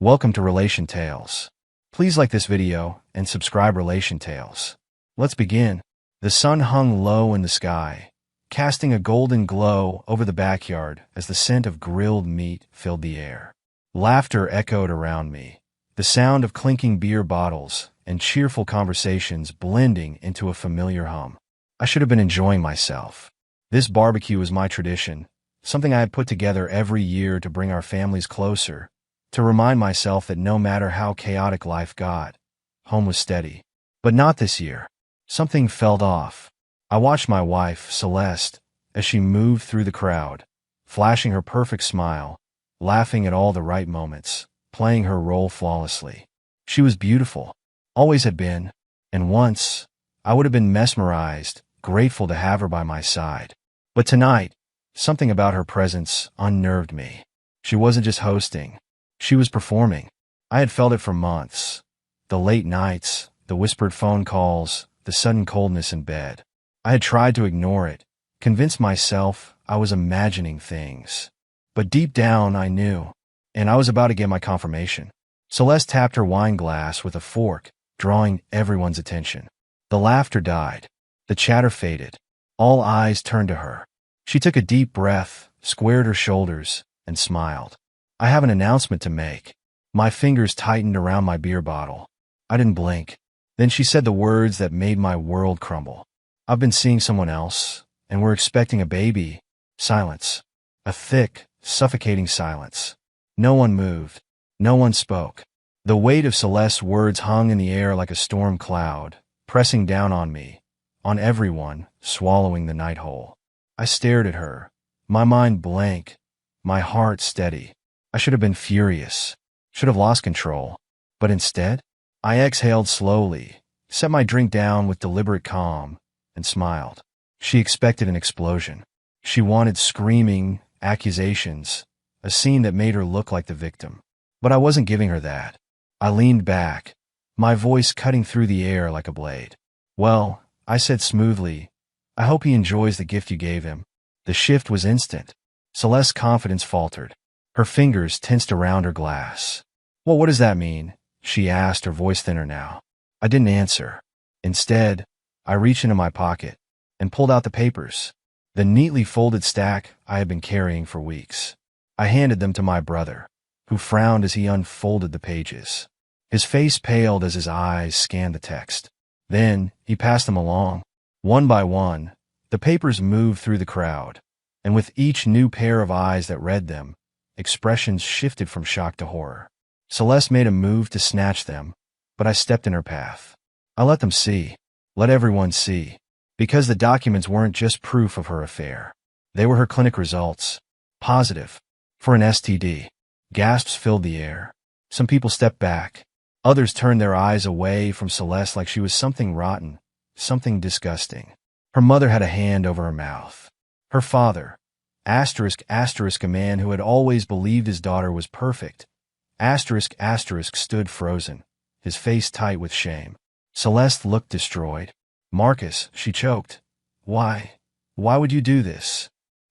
Welcome to Relation Tales. Please like this video and subscribe Relation Tales. Let's begin. The sun hung low in the sky, casting a golden glow over the backyard as the scent of grilled meat filled the air. Laughter echoed around me, the sound of clinking beer bottles and cheerful conversations blending into a familiar hum. I should have been enjoying myself. This barbecue was my tradition, something I had put together every year to bring our families closer, to remind myself that no matter how chaotic life got, home was steady. But not this year. Something felt off. I watched my wife, Celeste, as she moved through the crowd, flashing her perfect smile, laughing at all the right moments, playing her role flawlessly. She was beautiful, always had been, and once, I would have been mesmerized, grateful to have her by my side. But tonight, something about her presence unnerved me. She wasn't just hosting. She was performing. I had felt it for months. The late nights, the whispered phone calls, the sudden coldness in bed. I had tried to ignore it, convince myself I was imagining things. But deep down I knew, and I was about to get my confirmation. Celeste tapped her wine glass with a fork, drawing everyone's attention. The laughter died. The chatter faded. All eyes turned to her. She took a deep breath, squared her shoulders, and smiled. I have an announcement to make. My fingers tightened around my beer bottle. I didn't blink. Then she said the words that made my world crumble. I've been seeing someone else, and we're expecting a baby. Silence. A thick, suffocating silence. No one moved. No one spoke. The weight of Celeste's words hung in the air like a storm cloud, pressing down on me, on everyone, swallowing the night whole. I stared at her, my mind blank, my heart steady. I should have been furious, should have lost control. But instead, I exhaled slowly, set my drink down with deliberate calm, and smiled. She expected an explosion. She wanted screaming, accusations, a scene that made her look like the victim. But I wasn't giving her that. I leaned back, my voice cutting through the air like a blade. Well, I said smoothly, I hope he enjoys the gift you gave him. The shift was instant. Celeste's confidence faltered. Her fingers tensed around her glass. Well, what does that mean? She asked, her voice thinner now. I didn't answer. Instead, I reached into my pocket and pulled out the papers, the neatly folded stack I had been carrying for weeks. I handed them to my brother, who frowned as he unfolded the pages. His face paled as his eyes scanned the text. Then he passed them along. One by one, the papers moved through the crowd, and with each new pair of eyes that read them, expressions shifted from shock to horror. Celeste made a move to snatch them, but I stepped in her path. I let them see, let everyone see, because the documents weren't just proof of her affair. They were her clinic results, positive, for an STD. Gasps filled the air. Some people stepped back. Others turned their eyes away from Celeste like she was something rotten, something disgusting. Her mother had a hand over her mouth. Her father, ***, a man who had always believed his daughter was perfect, ***, stood frozen, his face tight with shame. Celeste looked destroyed. Marcus, she choked. Why would you do this?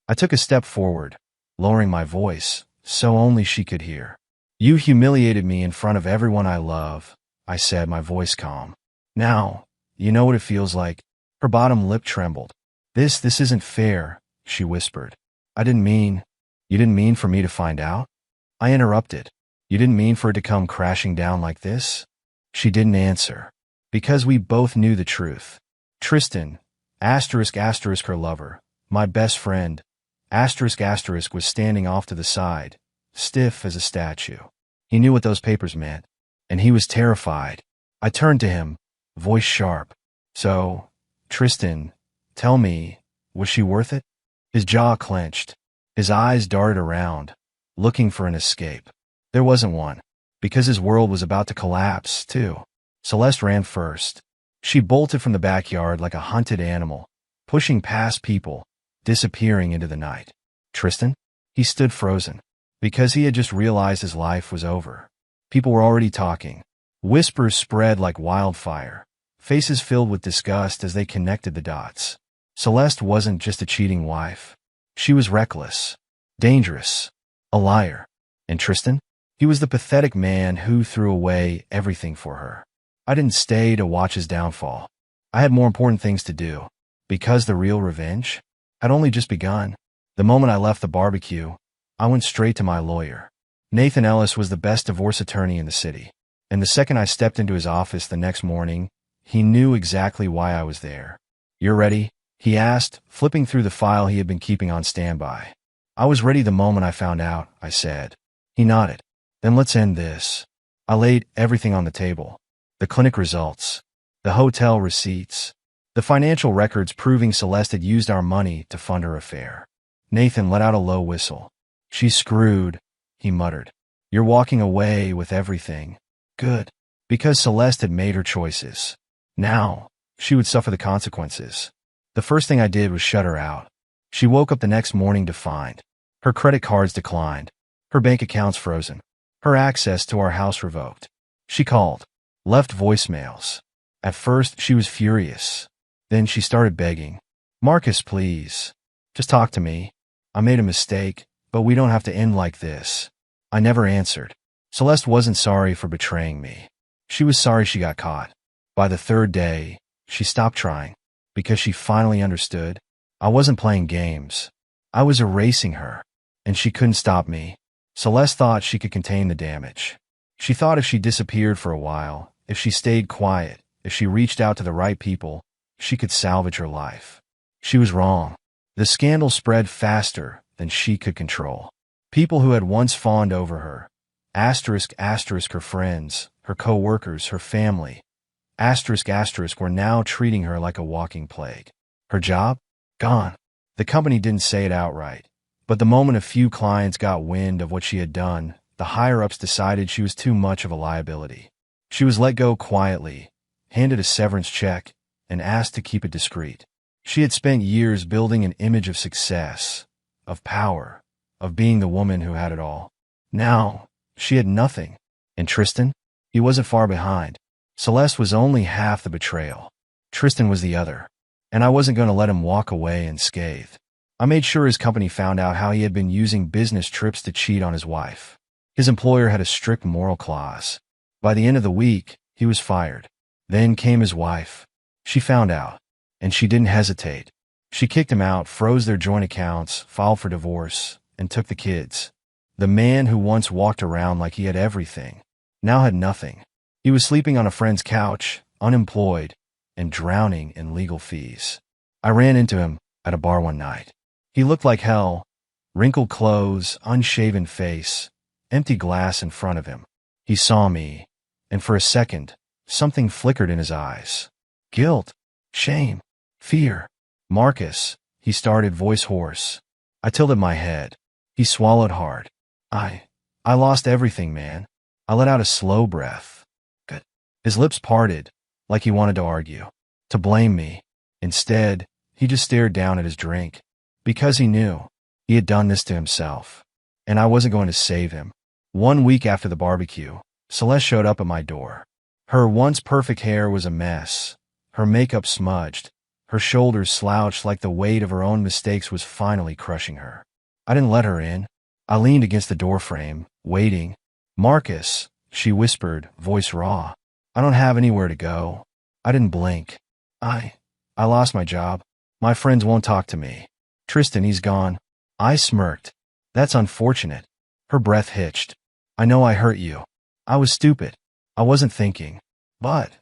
I took a step forward, lowering my voice, so only she could hear. You humiliated me in front of everyone I love, I said, my voice calm. Now, you know what it feels like. Her bottom lip trembled. This isn't fair, she whispered. You didn't mean for me to find out? I interrupted. You didn't mean for it to come crashing down like this? She didn't answer. Because we both knew the truth. Tristan, ***, her lover, my best friend, ***, was standing off to the side, stiff as a statue. He knew what those papers meant, and he was terrified. I turned to him, voice sharp. So, Tristan, tell me, was she worth it? His jaw clenched. His eyes darted around, looking for an escape. There wasn't one, because his world was about to collapse, too. Celeste ran first. She bolted from the backyard like a hunted animal, pushing past people, disappearing into the night. Tristan? He stood frozen, because he had just realized his life was over. People were already talking. Whispers spread like wildfire, faces filled with disgust as they connected the dots. Celeste wasn't just a cheating wife. She was reckless, dangerous, a liar. And Tristan? He was the pathetic man who threw away everything for her. I didn't stay to watch his downfall. I had more important things to do, because the real revenge had only just begun. The moment I left the barbecue, I went straight to my lawyer. Nathan Ellis was the best divorce attorney in the city, and the second I stepped into his office the next morning, he knew exactly why I was there. "You're ready?" he asked, flipping through the file he had been keeping on standby. "I was ready the moment I found out," I said. He nodded. "Then let's end this." I laid everything on the table. The clinic results, the hotel receipts, the financial records proving Celeste had used our money to fund her affair. Nathan let out a low whistle. "She's screwed," he muttered. "You're walking away with everything." Good. Because Celeste had made her choices. Now, she would suffer the consequences. The first thing I did was shut her out. She woke up the next morning to find her credit cards declined, her bank accounts frozen, her access to our house revoked. She called, left voicemails. At first, she was furious. Then she started begging. "Marcus, please. Just talk to me. I made a mistake, but we don't have to end like this." I never answered. Celeste wasn't sorry for betraying me. She was sorry she got caught. By the third day, she stopped trying, because she finally understood I wasn't playing games. I was erasing her, and she couldn't stop me. Celeste thought she could contain the damage. She thought if she disappeared for a while, if she stayed quiet, if she reached out to the right people, she could salvage her life. She was wrong. The scandal spread faster than she could control. People who had once fawned over her, her friends, her co-workers, her family, were now treating her like a walking plague. Her job? Gone. The company didn't say it outright, but the moment a few clients got wind of what she had done, the higher-ups decided she was too much of a liability. She was let go quietly, handed a severance check, and asked to keep it discreet. She had spent years building an image of success, of power, of being the woman who had it all. Now, she had nothing. And Tristan? He wasn't far behind. Celeste was only half the betrayal. Tristan was the other. And I wasn't going to let him walk away unscathed. I made sure his company found out how he had been using business trips to cheat on his wife. His employer had a strict moral clause. By the end of the week, he was fired. Then came his wife. She found out, and she didn't hesitate. She kicked him out, froze their joint accounts, filed for divorce, and took the kids. The man who once walked around like he had everything, now had nothing. He was sleeping on a friend's couch, unemployed, and drowning in legal fees. I ran into him at a bar one night. He looked like hell, wrinkled clothes, unshaven face, empty glass in front of him. He saw me, and for a second, something flickered in his eyes. Guilt, shame, fear. "Marcus," he started, voice hoarse. I tilted my head. He swallowed hard. I lost everything, man." I let out a slow breath. Good. His lips parted, like he wanted to argue, to blame me. Instead, he just stared down at his drink, because he knew he had done this to himself, and I wasn't going to save him. 1 week after the barbecue, Celeste showed up at my door. Her once perfect hair was a mess, her makeup smudged, her shoulders slouched like the weight of her own mistakes was finally crushing her. I didn't let her in. I leaned against the doorframe, waiting. "Marcus," she whispered, voice raw. "I don't have anywhere to go." I didn't blink. I lost my job. My friends won't talk to me. Tristan, he's gone." I smirked. "That's unfortunate." Her breath hitched. "I know I hurt you. I was stupid. I wasn't thinking. But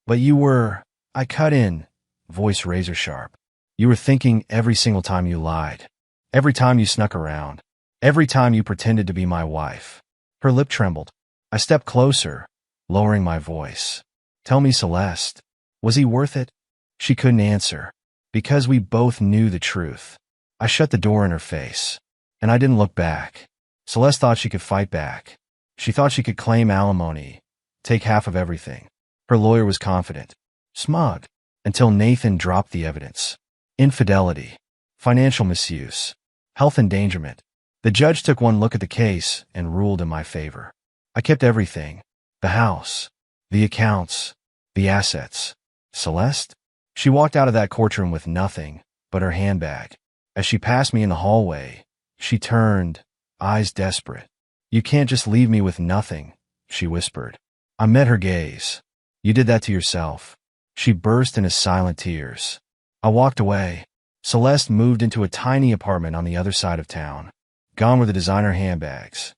you were." I cut in, voice razor sharp. "You were thinking every single time you lied. Every time you snuck around. Every time you pretended to be my wife." Her lip trembled. I stepped closer, lowering my voice. "Tell me, Celeste, was he worth it?" She couldn't answer, because we both knew the truth. I shut the door in her face, and I didn't look back. Celeste thought she could fight back. She thought she could claim alimony, take half of everything. Her lawyer was confident, smug, until Nathan dropped the evidence. Infidelity, financial misuse, health endangerment. The judge took one look at the case and ruled in my favor. I kept everything, the house, the accounts, the assets. Celeste? She walked out of that courtroom with nothing but her handbag. As she passed me in the hallway, she turned, eyes desperate. You can't just leave me with nothing, she whispered. I met her gaze. You did that to yourself. She burst into silent tears. I walked away. Celeste moved into a tiny apartment on the other side of town. Gone were the designer handbags.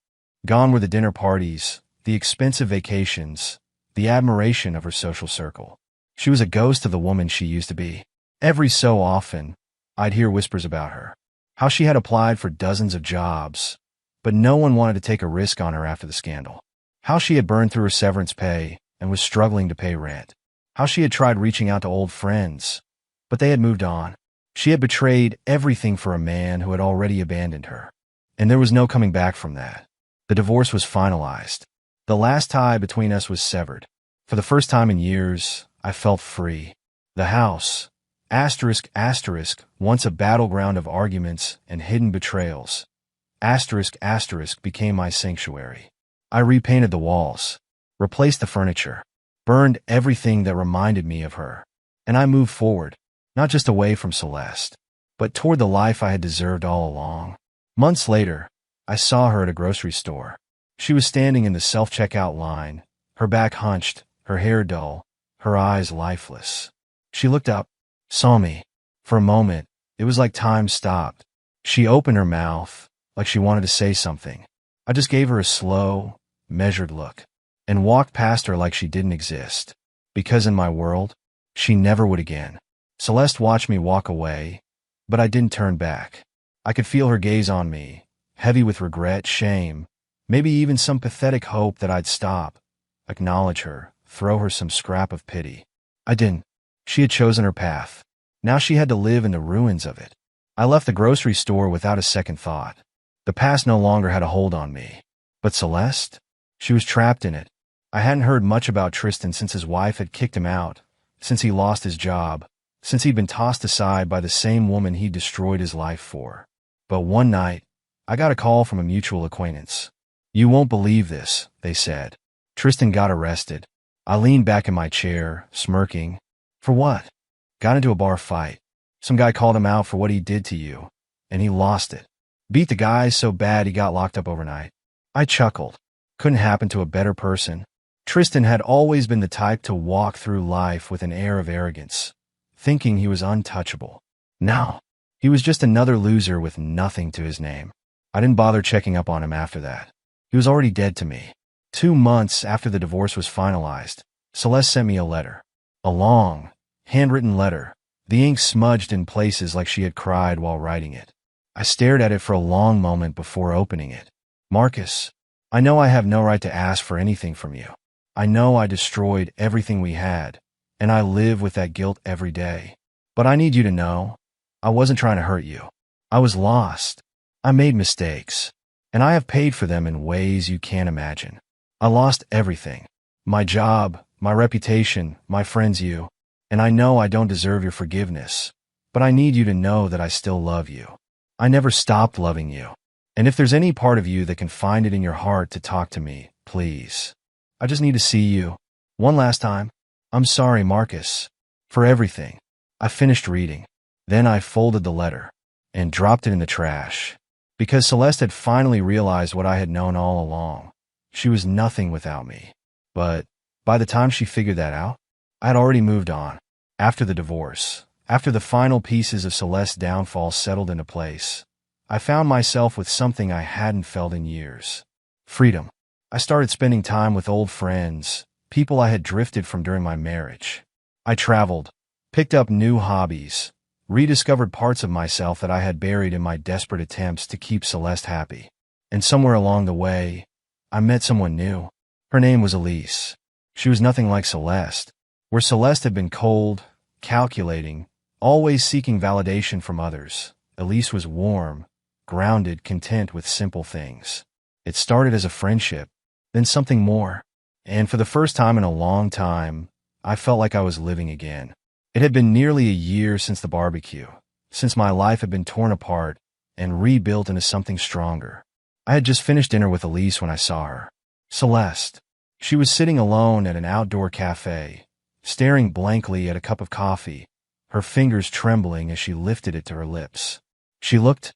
Gone were the dinner parties, the expensive vacations, the admiration of her social circle. She was a ghost of the woman she used to be. Every so often, I'd hear whispers about her. How she had applied for dozens of jobs, but no one wanted to take a risk on her after the scandal. How she had burned through her severance pay and was struggling to pay rent. How she had tried reaching out to old friends, but they had moved on. She had betrayed everything for a man who had already abandoned her. And there was no coming back from that. The divorce was finalized. The last tie between us was severed. For the first time in years, I felt free. The house, asterisk, once a battleground of arguments and hidden betrayals, asterisk, became my sanctuary. I repainted the walls, replaced the furniture, burned everything that reminded me of her. And I moved forward, not just away from Celeste, but toward the life I had deserved all along. Months later, I saw her at a grocery store. She was standing in the self-checkout line, her back hunched, her hair dull, her eyes lifeless. She looked up, saw me. For a moment, it was like time stopped. She opened her mouth, like she wanted to say something. I just gave her a slow, measured look, and walked past her like she didn't exist. Because in my world, she never would again. Celeste watched me walk away, but I didn't turn back. I could feel her gaze on me, heavy with regret, shame, maybe even some pathetic hope that I'd stop, acknowledge her, throw her some scrap of pity. I didn't. She had chosen her path. Now she had to live in the ruins of it. I left the grocery store without a second thought. The past no longer had a hold on me. But Celeste? She was trapped in it. I hadn't heard much about Tristan since his wife had kicked him out, since he lost his job, since he'd been tossed aside by the same woman he'd destroyed his life for. But one night, I got a call from a mutual acquaintance. You won't believe this, they said. Tristan got arrested. I leaned back in my chair, smirking. For what? Got into a bar fight. Some guy called him out for what he did to you, and he lost it. Beat the guy so bad he got locked up overnight. I chuckled. Couldn't happen to a better person. Tristan had always been the type to walk through life with an air of arrogance, thinking he was untouchable. Now, he was just another loser with nothing to his name. I didn't bother checking up on him after that. He was already dead to me. 2 months after the divorce was finalized, Celeste sent me a letter. A long, handwritten letter, the ink smudged in places like she had cried while writing it. I stared at it for a long moment before opening it. Marcus, I know I have no right to ask for anything from you. I know I destroyed everything we had, and I live with that guilt every day. But I need you to know, I wasn't trying to hurt you. I was lost. I made mistakes, and I have paid for them in ways you can't imagine. I lost everything. My job, my reputation, my friends, you. And I know I don't deserve your forgiveness, but I need you to know that I still love you. I never stopped loving you. And if there's any part of you that can find it in your heart to talk to me, please. I just need to see you. One last time. I'm sorry, Marcus, for everything. I finished reading. Then I folded the letter and dropped it in the trash. Because Celeste had finally realized what I had known all along. She was nothing without me. But by the time she figured that out, I had already moved on. After the divorce, after the final pieces of Celeste's downfall settled into place, I found myself with something I hadn't felt in years. Freedom. I started spending time with old friends, people I had drifted from during my marriage. I traveled, picked up new hobbies, rediscovered parts of myself that I had buried in my desperate attempts to keep Celeste happy. And somewhere along the way, I met someone new. Her name was Elise. She was nothing like Celeste. Where Celeste had been cold, calculating, always seeking validation from others, Elise was warm, grounded, content with simple things. It started as a friendship, then something more. And for the first time in a long time, I felt like I was living again. It had been nearly a year since the barbecue, since my life had been torn apart and rebuilt into something stronger. I had just finished dinner with Elise when I saw her. Celeste. She was sitting alone at an outdoor cafe, staring blankly at a cup of coffee, her fingers trembling as she lifted it to her lips. She looked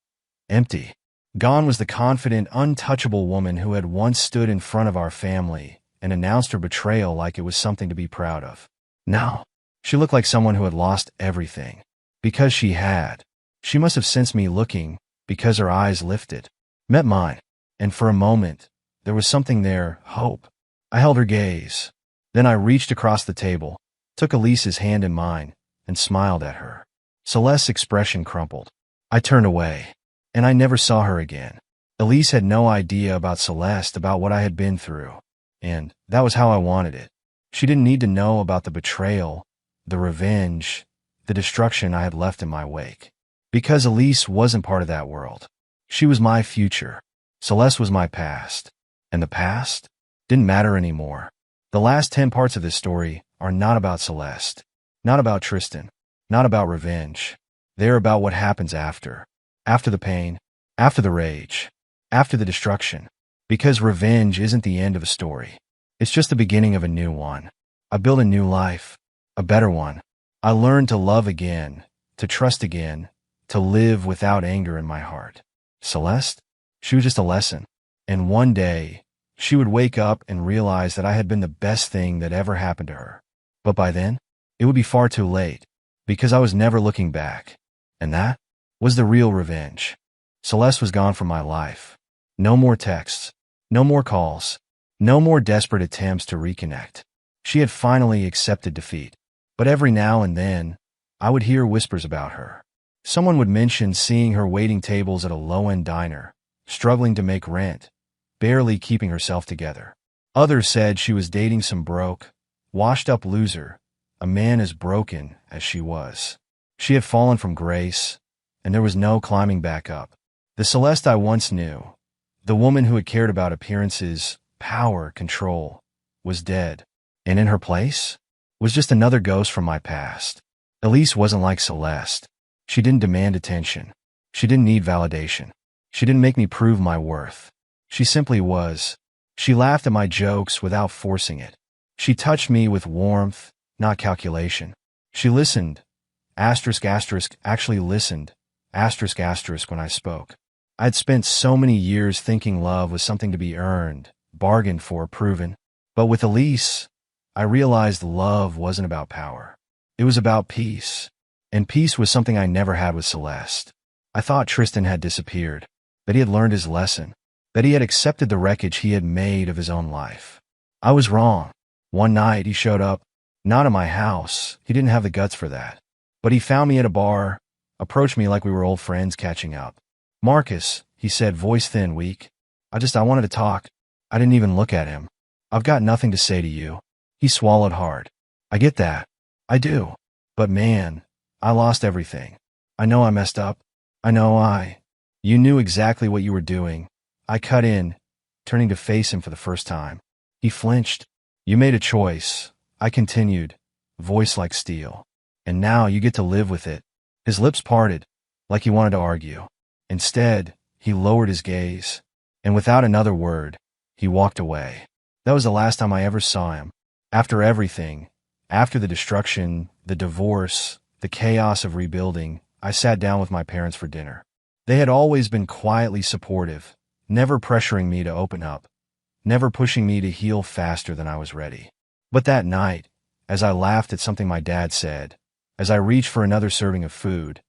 empty. Gone was the confident, untouchable woman who had once stood in front of our family and announced her betrayal like it was something to be proud of. Now, she looked like someone who had lost everything. Because she had. She must have sensed me looking, because her eyes lifted, met mine, and for a moment, there was something there, hope. I held her gaze. Then I reached across the table, took Elise's hand in mine, and smiled at her. Celeste's expression crumpled. I turned away, and I never saw her again. Elise had no idea about Celeste, about what I had been through, and that was how I wanted it. She didn't need to know about the betrayal, the revenge, the destruction I had left in my wake. Because Elise wasn't part of that world. She was my future. Celeste was my past. And the past didn't matter anymore. The last 10 parts of this story are not about Celeste, not about Tristan, not about revenge. They're about what happens after. After the pain, after the rage, after the destruction. Because revenge isn't the end of a story. It's just the beginning of a new one. I built a new life, a better one. I learned to love again, to trust again, to live without anger in my heart. Celeste? She was just a lesson. And one day, she would wake up and realize that I had been the best thing that ever happened to her. But by then, it would be far too late, because I was never looking back. And that was the real revenge. Celeste was gone from my life. No more texts, no more calls, no more desperate attempts to reconnect. She had finally accepted defeat. But every now and then, I would hear whispers about her. Someone would mention seeing her waiting tables at a low-end diner, struggling to make rent, barely keeping herself together. Others said she was dating some broke, washed-up loser, a man as broken as she was. She had fallen from grace, and there was no climbing back up. The Celeste I once knew, the woman who had cared about appearances, power, control, was dead. And in her place was just another ghost from my past. Elise wasn't like Celeste. She didn't demand attention. She didn't need validation. She didn't make me prove my worth. She simply was. She laughed at my jokes without forcing it. She touched me with warmth, not calculation. She listened, actually listened, when I spoke. I'd spent so many years thinking love was something to be earned, bargained for, proven. But with Elise, I realized love wasn't about power. It was about peace. And peace was something I never had with Celeste. I thought Tristan had disappeared, that he had learned his lesson, that he had accepted the wreckage he had made of his own life. I was wrong. One night he showed up, not at my house. He didn't have the guts for that. But he found me at a bar, approached me like we were old friends catching up. "Marcus," he said, voice thin, weak. I wanted to talk. I didn't even look at him. "I've got nothing to say to you." He swallowed hard. "I get that. I do. But man, I lost everything. I know I messed up. You knew exactly what you were doing." I cut in, turning to face him for the first time. He flinched. "You made a choice," I continued, voice like steel. "And now you get to live with it." His lips parted, like he wanted to argue. Instead, he lowered his gaze, and without another word, he walked away. That was the last time I ever saw him. After everything, after the destruction, the divorce, the chaos of rebuilding, I sat down with my parents for dinner. They had always been quietly supportive, never pressuring me to open up, never pushing me to heal faster than I was ready. But that night, as I laughed at something my dad said, as I reached for another serving of food,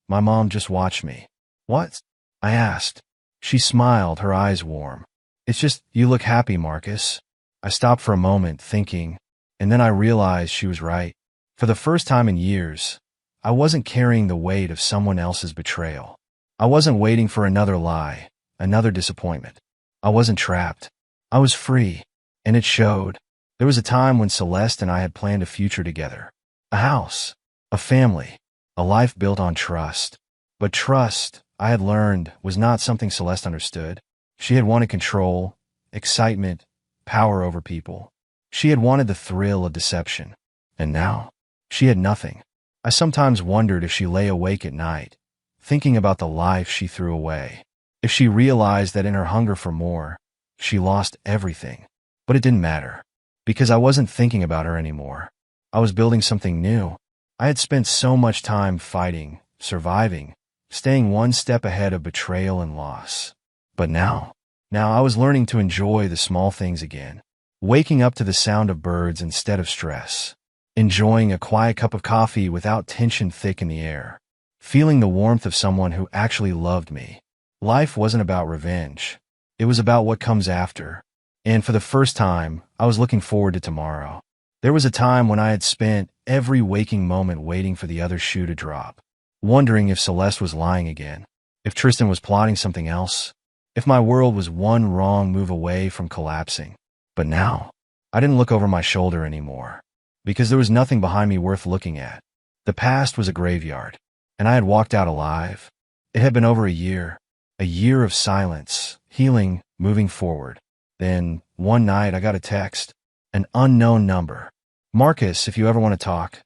my mom just watched me. "What?" I asked. She smiled, her eyes warm. "It's just, you look happy, Marcus." I stopped for a moment, thinking, and then I realized she was right. For the first time in years, I wasn't carrying the weight of someone else's betrayal. I wasn't waiting for another lie, another disappointment. I wasn't trapped. I was free, and it showed. There was a time when Celeste and I had planned a future together. A house, a family, a life built on trust. But trust, I had learned, was not something Celeste understood. She had wanted control, excitement, power over people. She had wanted the thrill of deception. And now, she had nothing. I sometimes wondered if she lay awake at night, thinking about the life she threw away. If she realized that in her hunger for more, she lost everything. But it didn't matter, because I wasn't thinking about her anymore. I was building something new. I had spent so much time fighting, surviving, staying one step ahead of betrayal and loss. But now I was learning to enjoy the small things again. Waking up to the sound of birds instead of stress. Enjoying a quiet cup of coffee without tension thick in the air. Feeling the warmth of someone who actually loved me. Life wasn't about revenge. It was about what comes after. And for the first time, I was looking forward to tomorrow. There was a time when I had spent every waking moment waiting for the other shoe to drop. Wondering if Celeste was lying again. If Tristan was plotting something else. If my world was one wrong move away from collapsing. But now, I didn't look over my shoulder anymore. Because there was nothing behind me worth looking at. The past was a graveyard. And I had walked out alive. It had been over a year of silence, healing, moving forward. Then, one night I got a text, an unknown number. Marcus, if you ever want to talk,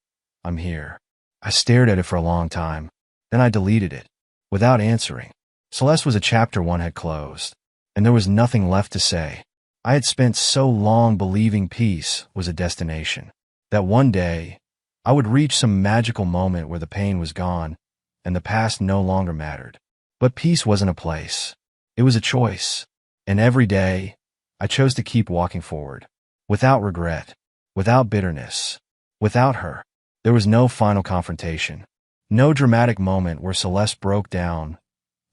I'm here. I stared at it for a long time. Then I deleted it, without answering. Celeste was a chapter one had closed, and there was nothing left to say. I had spent so long believing peace was a destination, that one day I would reach some magical moment where the pain was gone and the past no longer mattered. But peace wasn't a place. It was a choice. And every day, I chose to keep walking forward. Without regret. Without bitterness. Without her. There was no final confrontation. No dramatic moment where Celeste broke down,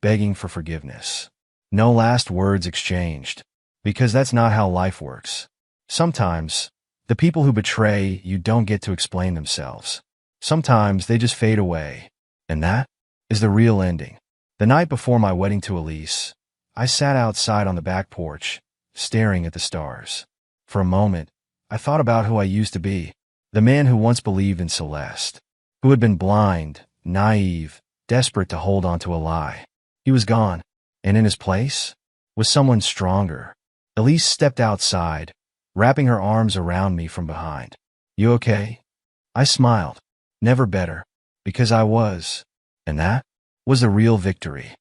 begging for forgiveness. No last words exchanged. Because that's not how life works. Sometimes, the people who betray you don't get to explain themselves. Sometimes they just fade away. And that is the real ending. The night before my wedding to Elise, I sat outside on the back porch, staring at the stars. For a moment, I thought about who I used to be, the man who once believed in Celeste, who had been blind, naive, desperate to hold on to a lie. He was gone, and in his place was someone stronger. Elise stepped outside, wrapping her arms around me from behind. "You okay?" I smiled. Never better, because I was, and that was the real victory.